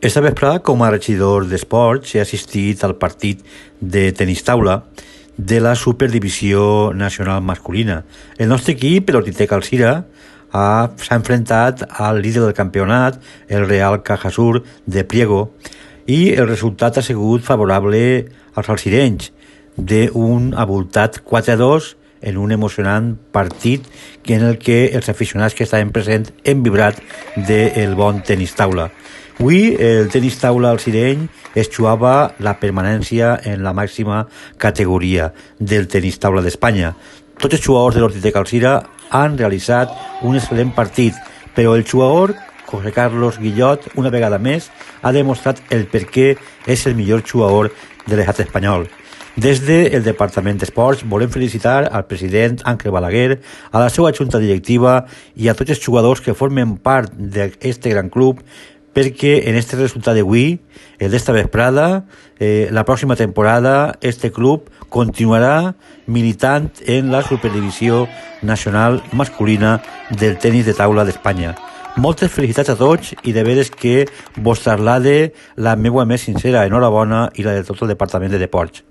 Esta vesprada, com a regidor d'Esports, he assistit al partit de tenis taula de la Superdivisió Nacional Masculina. El nostre equip, l'Ortitec Alzira, s'ha enfrentat al líder del campionat, el Real Cajasur de Priego, i el resultat ha sigut favorable als alzirenys, d'un abultat 4-2 en un emocionant partit en el que els aficionats que estaven presents han vibrat del bon tenis taula. Avui el tenis taula alzireny es jugava la permanència en la màxima categoria del tenis taula d'Espanya. Tots els jugadors de l'Ortitec Alzira han realitzat un excel·lent partit, però el jugador José Carlos Guillot, una vegada més, ha demostrat el per què és el millor jugador de l'estat espanyol. Des del Departament d'Esports volem felicitar al president Ángel Balaguer, a la seva junta directiva i a tots els jugadors que formen part d'aquest gran club, perquè en este resultat d'avui, el d'esta vesprada, la pròxima temporada, este club continuarà militant en la Superdivisió Nacional Masculina del tenis de taula d'Espanya. Moltes felicitats a tots i de veres que vos traslade la meva més sincera enhorabona i la de tot el Departament de Deports.